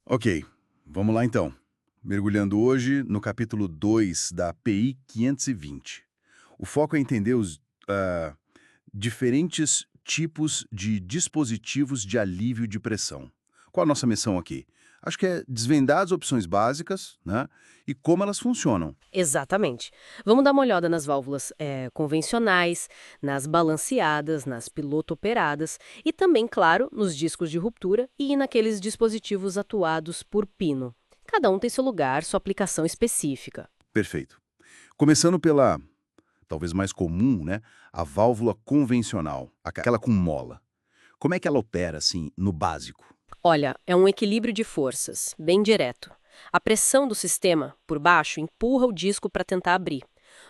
Ok, vamos lá então. Mergulhando hoje no capítulo 2 da API 520. O foco é entender os diferentes tipos de dispositivos de alívio de pressão. Qual a nossa missão aqui? Acho que é desvendar as opções básicas, né? E como elas funcionam. Exatamente. Vamos dar uma olhada nas válvulas convencionais, nas balanceadas, nas piloto-operadas e também, claro, nos discos de ruptura e naqueles dispositivos atuados por pino. Cada um tem seu lugar, sua aplicação específica. Perfeito. Começando pela, talvez mais comum, né? A válvula convencional, aquela com mola. Como é que ela opera, assim, no básico? Olha, é um equilíbrio de forças, bem direto. A pressão do sistema, por baixo, empurra o disco para tentar abrir.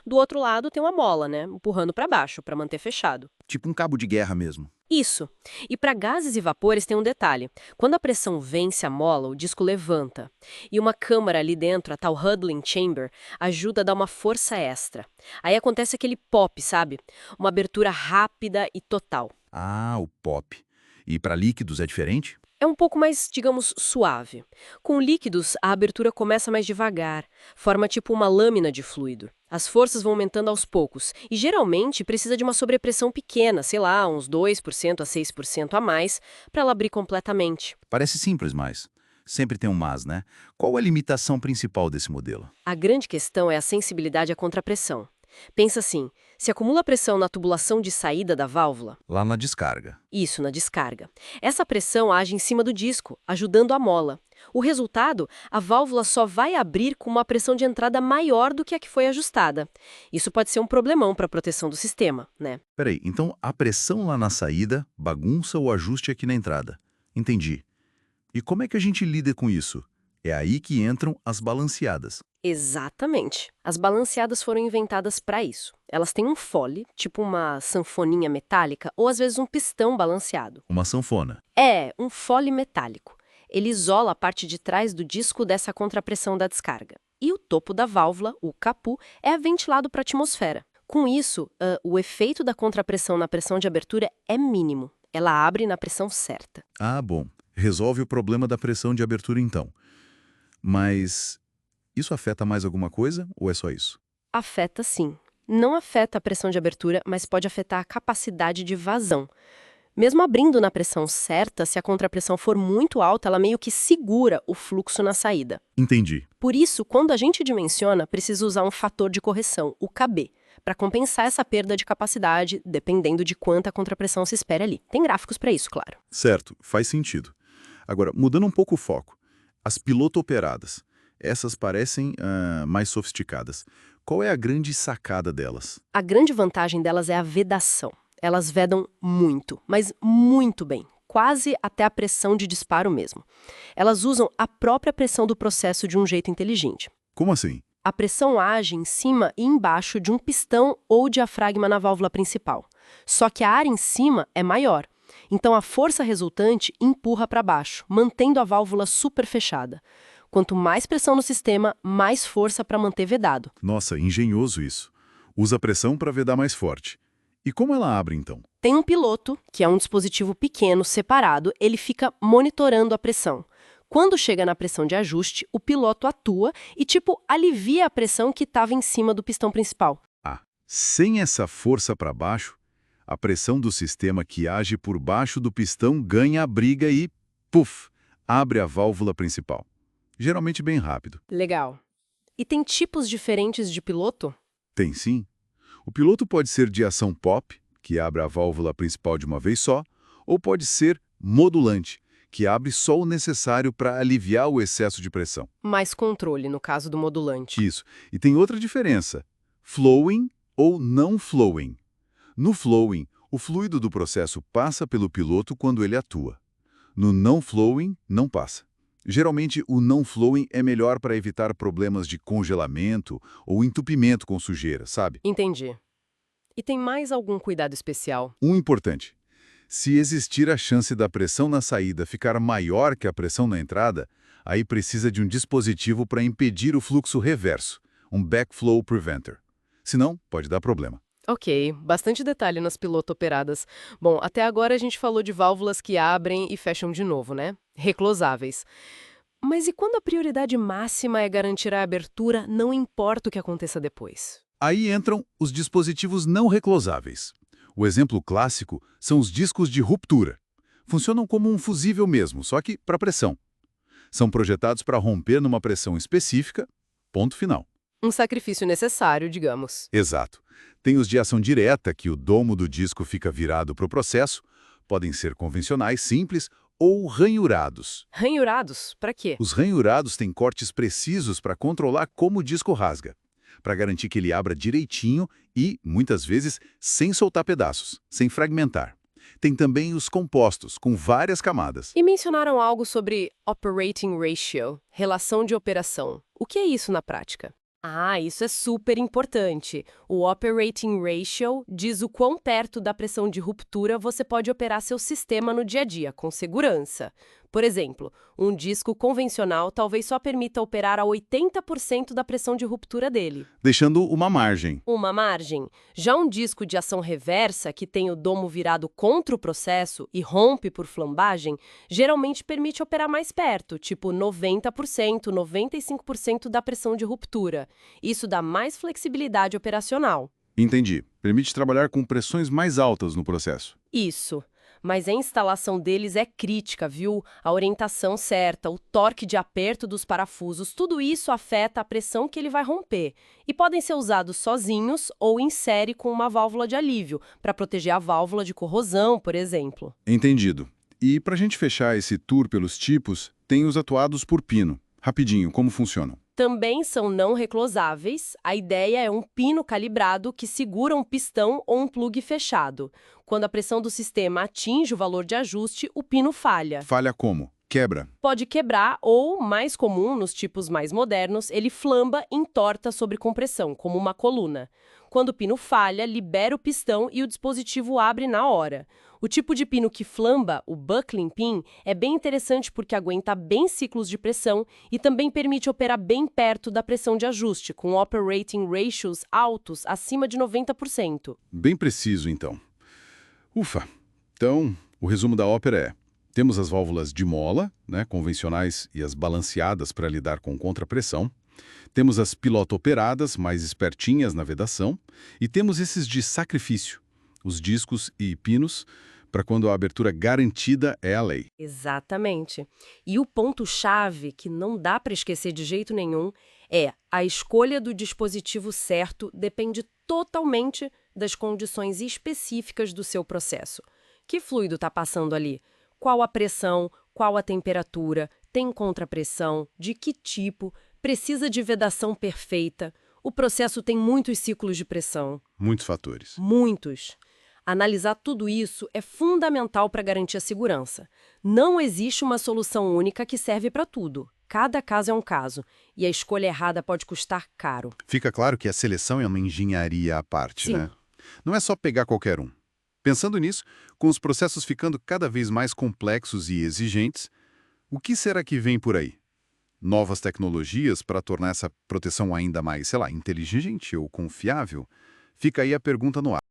Do outro lado tem uma mola, né, empurrando para baixo, para manter fechado. Tipo um cabo de guerra mesmo. Isso. E para gases e vapores tem um detalhe. Quando a pressão vence a mola, o disco levanta. E uma câmara ali dentro, a tal Huddling Chamber, ajuda a dar uma força extra. Aí acontece aquele pop, sabe? Uma abertura rápida e total. Ah, o pop. E para líquidos é diferente? É um pouco mais, digamos, suave. Com líquidos, a abertura começa mais devagar, forma tipo uma lâmina de fluido. As forças vão aumentando aos poucos e geralmente precisa de uma sobrepressão pequena, sei lá, uns 2% a 6% a mais, para ela abrir completamente. Parece simples, mas sempre tem um mas, né? Qual a limitação principal desse modelo? A grande questão é a sensibilidade à contrapressão. Pensa assim, se acumula pressão na tubulação de saída da válvula, Lá na descarga. isso, na descarga. Essa pressão age em cima do disco, ajudando a mola. O resultado, a válvula só vai abrir com uma pressão de entrada maior do que a que foi ajustada. Isso pode ser um problemão para a proteção do sistema, né? Peraí, então a pressão lá na saída bagunça o ajuste aqui na entrada. Entendi. E como é que a gente lida com isso? É aí que entram as balanceadas. Exatamente. As balanceadas foram inventadas para isso. Elas têm um fole, tipo uma sanfoninha metálica, ou às vezes um pistão balanceado. Uma sanfona. É, um fole metálico. Ele isola a parte de trás do disco dessa contrapressão da descarga. E o topo da válvula, o capu, é ventilado para a atmosfera. Com isso, o efeito da contrapressão na pressão de abertura é mínimo. Ela abre na pressão certa. Ah, bom. Resolve o problema da pressão de abertura então. Mas isso afeta mais alguma coisa ou é só isso? Afeta sim. Não afeta a pressão de abertura, mas pode afetar a capacidade de vazão. Mesmo abrindo na pressão certa, se a contrapressão for muito alta, ela meio que segura o fluxo na saída. Entendi. Por isso, quando a gente dimensiona, precisa usar um fator de correção, o KB, para compensar essa perda de capacidade, dependendo de quanta contrapressão se espera ali. Tem gráficos para isso, claro. Certo, faz sentido. Agora, mudando um pouco o foco, as piloto-operadas, essas parecem mais sofisticadas. Qual é a grande sacada delas? A grande vantagem delas é a vedação. Elas vedam muito, mas muito bem, quase até a pressão de disparo mesmo. Elas usam a própria pressão do processo de um jeito inteligente. Como assim? A pressão age em cima e embaixo de um pistão ou diafragma na válvula principal. Só que a área em cima é maior. Então a força resultante empurra para baixo, mantendo a válvula super fechada. Quanto mais pressão no sistema, mais força para manter vedado. Nossa, engenhoso isso. Usa pressão para vedar mais forte. E como ela abre então? Tem um piloto, que é um dispositivo pequeno, separado, ele fica monitorando a pressão. Quando chega na pressão de ajuste, o piloto atua e, tipo, alivia a pressão que estava em cima do pistão principal. Ah, sem essa força para baixo, a pressão do sistema que age por baixo do pistão ganha a briga e, puf, abre a válvula principal. Geralmente bem rápido. Legal. E tem tipos diferentes de piloto? Tem sim. O piloto pode ser de ação pop, que abre a válvula principal de uma vez só, ou pode ser modulante, que abre só o necessário para aliviar o excesso de pressão. Mais controle, no caso do modulante. Isso. E tem outra diferença: flowing ou não flowing. No flowing, o fluido do processo passa pelo piloto quando ele atua. No não flowing, não passa. Geralmente, o não flowing é melhor para evitar problemas de congelamento ou entupimento com sujeira, sabe? Entendi. E tem mais algum cuidado especial? Um importante: se existir a chance da pressão na saída ficar maior que a pressão na entrada, aí precisa de um dispositivo para impedir o fluxo reverso, um backflow preventer. Senão, pode dar problema. Ok, bastante detalhe nas piloto-operadas. Bom, até agora a gente falou de válvulas que abrem e fecham de novo, né? Reclosáveis. Mas e quando a prioridade máxima é garantir a abertura, não importa o que aconteça depois? Aí entram os dispositivos não reclosáveis. O exemplo clássico são os discos de ruptura. Funcionam como um fusível mesmo, só que para pressão. São projetados para romper numa pressão específica, ponto final. Um sacrifício necessário, digamos. Exato. Tem os de ação direta, que o domo do disco fica virado para o processo. Podem ser convencionais, simples ou ranhurados. Ranhurados, para quê? Os ranhurados têm cortes precisos para controlar como o disco rasga, para garantir que ele abra direitinho e, muitas vezes, sem soltar pedaços, sem fragmentar. Tem também os compostos, com várias camadas. E mencionaram algo sobre operating ratio, relação de operação. O que é isso na prática? Ah, isso é super importante. O operating ratio diz o quão perto da pressão de ruptura você pode operar seu sistema no dia a dia, com segurança. Por exemplo, um disco convencional talvez só permita operar a 80% da pressão de ruptura dele. Deixando uma margem. Uma margem. Já um disco de ação reversa, que tem o domo virado contra o processo e rompe por flambagem, geralmente permite operar mais perto, tipo 90%, 95% da pressão de ruptura. Isso dá mais flexibilidade operacional. Entendi. Permite trabalhar com pressões mais altas no processo. Isso. Mas a instalação deles é crítica, viu? A orientação certa, o torque de aperto dos parafusos, tudo isso afeta a pressão que ele vai romper. E podem ser usados sozinhos ou em série com uma válvula de alívio, para proteger a válvula de corrosão, por exemplo. Entendido. E para a gente fechar esse tour pelos tipos, tem os atuados por pino. Rapidinho, como funcionam? Também são não reclosáveis. A ideia é um pino calibrado que segura um pistão ou um plugue fechado. Quando a pressão do sistema atinge o valor de ajuste, o pino falha. Falha como? Quebra. Pode quebrar ou, mais comum nos tipos mais modernos, ele flamba e entorta sobre compressão, como uma coluna. Quando o pino falha, libera o pistão e o dispositivo abre na hora. O tipo de pino que flamba, o buckling pin, é bem interessante porque aguenta bem ciclos de pressão e também permite operar bem perto da pressão de ajuste, com operating ratios altos, acima de 90%. Bem preciso, então. Ufa! Então, o resumo da ópera é: temos as válvulas de mola, convencionais e as balanceadas para lidar com contrapressão. Temos as piloto-operadas, mais espertinhas na vedação. E temos esses de sacrifício, os discos e pinos, para quando a abertura garantida é a lei. Exatamente. E o ponto-chave, que não dá para esquecer de jeito nenhum, é a escolha do dispositivo certo depende totalmente das condições específicas do seu processo. Que fluido está passando ali? Qual a pressão? Qual a temperatura? Tem contrapressão? De que tipo? Precisa de vedação perfeita? O processo tem muitos ciclos de pressão. Muitos fatores. Muitos. Analisar tudo isso é fundamental para garantir a segurança. Não existe uma solução única que serve para tudo. Cada caso é um caso, e a escolha errada pode custar caro. Fica claro que a seleção é uma engenharia à parte, Sim. né? Não é só pegar qualquer um. Pensando nisso, com os processos ficando cada vez mais complexos e exigentes, o que será que vem por aí? Novas tecnologias para tornar essa proteção ainda mais, inteligente ou confiável? Fica aí a pergunta no ar.